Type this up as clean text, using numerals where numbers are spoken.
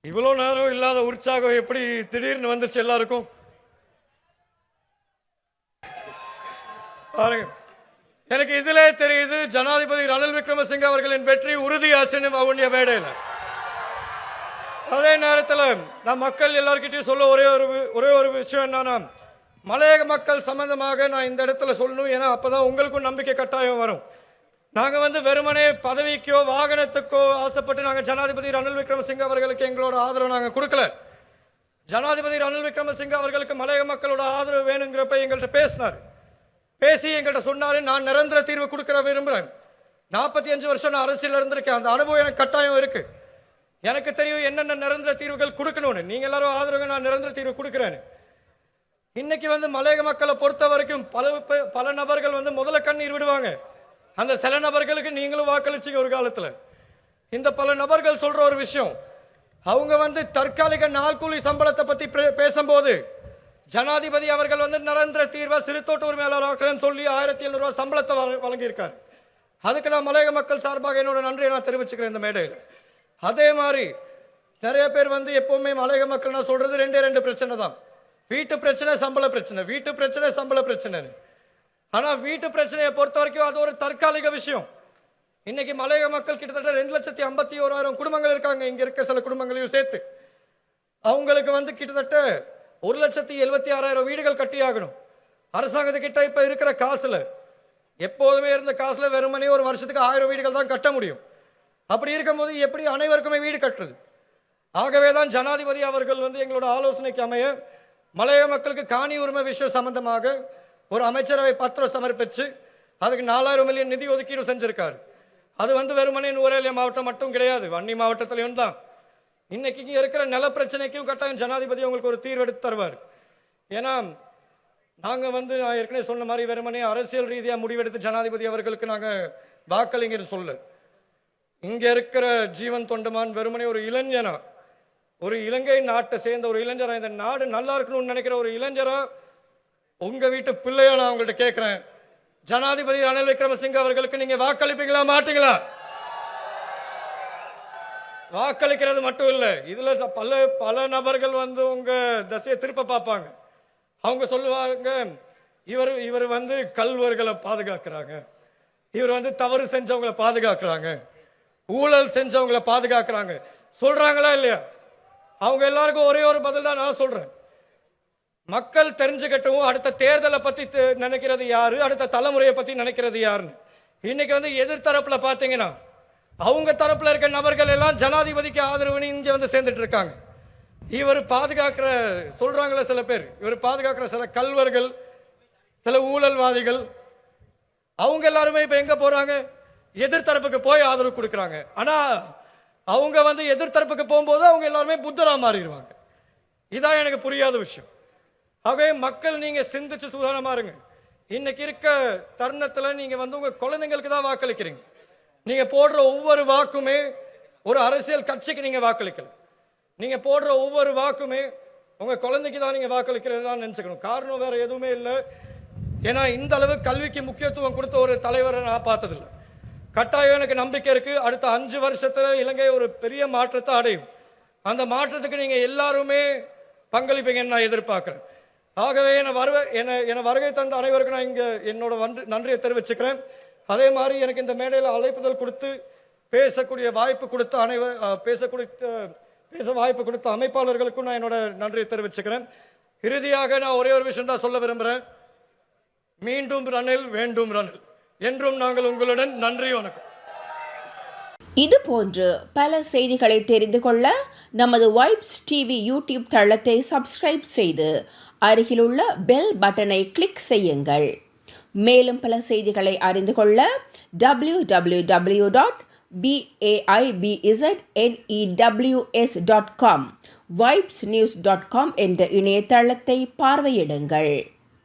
இவ்வளோ நேரம் இல்லாத உற்சாகம் எப்படி திடீர்னு வந்துச்சு எல்லாருக்கும்? பாருங்க, எனக்கு இதிலே தெரியுது ஜனாதிபதி ரணில் விக்ரமசிங்க அவர்களின் வெற்றி உறுதியாச்சுன்னு அவனுடைய மேடையில். அதே நேரத்தில் நான் மக்கள் எல்லார்கிட்டையும் சொல்ல ஒரே ஒரு விஷயம் என்னன்னா, மலையக மக்கள் சம்பந்தமாக நான் இந்த இடத்துல சொல்லணும். ஏன்னா அப்பதான் உங்களுக்கும் நம்பிக்கை கட்டாயம் வரும். நாங்கள் வெறுமனே பதவிக்கோ வாகனத்துக்கோ ஆசைப்பட்டு நாங்கள் ஜனாதிபதி ரணில் விக்ரமசிங்க அவர்களுக்கு எங்களோட ஆதரவு நாங்கள் கொடுக்கல. ஜனாதிபதி ரணில் விக்ரமசிங்க அவர்களுக்கு மலையக மக்களோட ஆதரவு வேணுங்கிறப்ப எங்கள்கிட்ட பேசி எங்கள்கிட்ட சொன்னாரு, நான் நிரந்தர தீர்வு கொடுக்க விரும்புகிறேன். 45 வருஷம் நான் அரசியல் இருந்திருக்கேன், அந்த அனுபவம் எனக்கு கட்டாயம் இருக்கு. எனக்கு தெரியும் என்னென்ன நிரந்தர தீர்வுகள் கொடுக்கணும்னு. நீங்க எல்லாரும் ஆதரவு, நான் நிரந்தர தீர்வு கொடுக்குறேன். இன்னைக்கு மலையக மக்களை பொறுத்த வரைக்கும் பல நபர்கள் முதல்ல கண்ணீர் விடுவாங்க. அந்த சில நபர்களுக்கு நீங்களும் வாக்களிச்சிங்க ஒரு காலத்தில். இந்த பல நபர்கள் சொல்ற ஒரு விஷயம், அவங்க தற்காலிக நாள் கூலி சம்பளத்தை பத்தி பேசும்போது ஜனாதிபதி அவர்கள் நிரந்தர தீர்வை சிறுதோட்ட உரிமையாளர் சொல்லி 1700 ரூபாய் சம்பளத்தை வழங்கியிருக்காரு. அதுக்கு நான் மலையக மக்கள் சார்பாக என்னோட நன்றியை நான் தெரிவிச்சுக்கிறேன் இந்த மேடையில். அதே மாதிரி நிறைய பேர் எப்பவுமே மலையக மக்கள் நான் சொல்றது ரெண்டு பிரச்சனை தான். வீட்டு பிரச்சனை, சம்பள பிரச்சனை, வீட்டு பிரச்சனை, சம்பள பிரச்சனை. ஆனா வீட்டு பிரச்சனையை பொறுத்த வரைக்கும் அது ஒரு தற்காலிக விஷயம். இன்னைக்கு மலையக மக்கள் கிட்டத்தட்ட 2,51,000 குடும்பங்கள் இருக்காங்க. இங்க இருக்க சில குடும்பங்களையும் சேர்த்து அவங்களுக்கு கிட்டத்தட்ட 1,76,000 வீடுகள் கட்டியாகணும். அரசாங்கத்துக்கிட்ட இப்ப இருக்கிற காசுல, எப்போதுமே இருந்த காசுல வெறுமனே ஒரு வருஷத்துக்கு 1000 வீடுகள் தான் கட்ட முடியும். அப்படி இருக்கும்போது எப்படி அனைவருக்குமே வீடு கட்டுறது? ஆகவே தான் ஜனாதிபதி அவர்கள் எங்களோட ஆலோசனைக்கு அமைய மலையக மக்களுக்கு காணி உரிமை விஷயம் சம்பந்தமாக ஒரு அமைச்சரவை பத்திரம் சமர்ப்பிச்சு அதுக்கு 4000 மில்லியன் நிதி ஒதுக்கீடு செஞ்சிருக்காரு. அது வெறுமனே நுவரேலியா மாவட்டம் மட்டும் கிடையாது, வன்னி மாவட்டத்திலையும் தான். இன்னைக்கு இங்க இருக்கிற நில பிரச்சனைக்கும் கட்டாயம் ஜனாதிபதி உங்களுக்கு ஒரு தீர்வு எடுத்து தருவார். ஏன்னா நாங்க நான் ஏற்கனவே சொன்ன மாதிரி வெறுமனே அரசியல் ரீதியா முடிவெடுத்து ஜனாதிபதி அவர்களுக்கு நாங்க வாக்களிங்கன்னு சொல்ல. இங்க இருக்கிற ஜீவன் தொண்டமான் வெறுமனே ஒரு இளைஞனா, ஒரு இலங்கை நாட்டை சேர்ந்த ஒரு இளைஞரா, இந்த நாடு நல்லா இருக்கணும்னு நினைக்கிற ஒரு இளைஞரா, உங்க வீட்டு பிள்ளையா நான் உங்கள்கிட்ட கேட்கிறேன், ஜனாதிபதி ரணில் விக்ரமசிங்க அவர்களுக்கு நீங்க வாக்களிப்பீங்களா மாட்டீங்களா? வாக்களிக்கிறது மட்டும் இல்ல, இதுல பல நபர்கள் உங்க தசையை திருப்ப பார்ப்பாங்க. அவங்க சொல்லுவாங்க, இவர் கல்வர்களை பாதுகாக்கிறாங்க, இவர் தவறு செஞ்சவங்களை பாதுகாக்கிறாங்க, ஊழல் செஞ்சவங்களை பாதுகாக்கிறாங்க சொல்றாங்களா இல்லையா? அவங்க எல்லாருக்கும் ஒரே ஒரு பதில் தான் நான் சொல்றேன். மக்கள் தெரிஞ்சுக்கட்டும் அடுத்த தேர்தலை பத்தி நினைக்கிறது யாரு, அடுத்த தலைமுறையை பத்தி நினைக்கிறது யாருன்னு. இன்னைக்கு எதிர்த்தரப்புல பாத்தீங்கன்னா அவங்க தரப்புல இருக்க நபர்கள் எல்லாம் ஜனாதிபதிக்கு ஆதரவு இங்க சேர்ந்துட்டு இருக்காங்க. இவர் பாதுகாக்கிற சொல்றாங்களே சில பேர், இவர் பாதுகாக்கிற சில கல்வர்கள், சில ஊழல்வாதிகள், அவங்க எல்லாருமே இப்ப எங்க போறாங்க? எதிர்த்தரப்புக்கு போய் ஆதரவு கொடுக்கறாங்க. ஆனா அவங்க எதிர்த்தரப்புக்கு போகும்போது அவங்க எல்லாருமே புத்தரா மாறிடுவாங்க. இதான் எனக்கு புரியாத விஷயம். ஆகவே மக்கள் நீங்க சிந்திச்சு சுதாரணமா இருங்க. இன்னைக்கு இருக்க தருணத்துல நீங்க உங்க குழந்தைங்களுக்கு தான் வாக்களிக்கிறீங்க. நீங்க போடுற ஒவ்வொரு வாக்குமே ஒரு அரசியல் கட்சிக்கு நீங்க வாக்களிக்கல. நீங்க போடுற ஒவ்வொரு வாக்குமே உங்க குழந்தைக்கு தான் நீங்க வாக்களிக்கிறதா நினைச்சுக்கணும். காரணம் வேற எதுவுமே இல்லை. ஏன்னா இந்த அளவு கல்விக்கு முக்கியத்துவம் கொடுத்த ஒரு தலைவரை நான் பார்த்ததில்லை. கட்டாயம் எனக்கு நம்பிக்கை இருக்கு, அடுத்த 5 வருஷத்துல இலங்கை ஒரு பெரிய மாற்றத்தை அடையும். அந்த மாற்றத்துக்கு நீங்க எல்லாருமே பங்களிப்பீங்கன்னு நான் எதிர்பார்க்கிறேன். ஆகவே என வருகை தந்த அனைவருக்கும் நான் இங்க என்னோட நன்றியை தெரிவிச்சுக்கிறேன். அதே மாதிரி எனக்கு இந்த மேடையில் அழைப்புதல் கொடுத்து பேசக்கூடிய வாய்ப்பு கொடுத்த பேச வாய்ப்பு கொடுத்த அமைப்பாளர்களுக்கும் நான் என்னோட நன்றியை தெரிவிச்சுக்கிறேன். இறுதியாக நான் ஒரே ஒரு விஷயம் தான் சொல்ல விரும்புகிறேன். மீண்டும் ரணில், வேண்டும் ரணில், என்றும் நாங்கள் உங்களுடன். நன்றி, வணக்கம். இது போன்று பல செய்திகளை தெரிந்து கொள்ள நமது வைப்ஸ் டிவி யூடியூப் தளத்தை சப்ஸ்கிரைப் செய்து அருகிலுள்ள பெல் பட்டனை கிளிக் செய்யுங்கள். மேலும் பல செய்திகளை அறிந்து கொள்ள www.baibznews.com, vibesnews.com என்ற இணையதளத்தை பார்வையிடுங்கள்.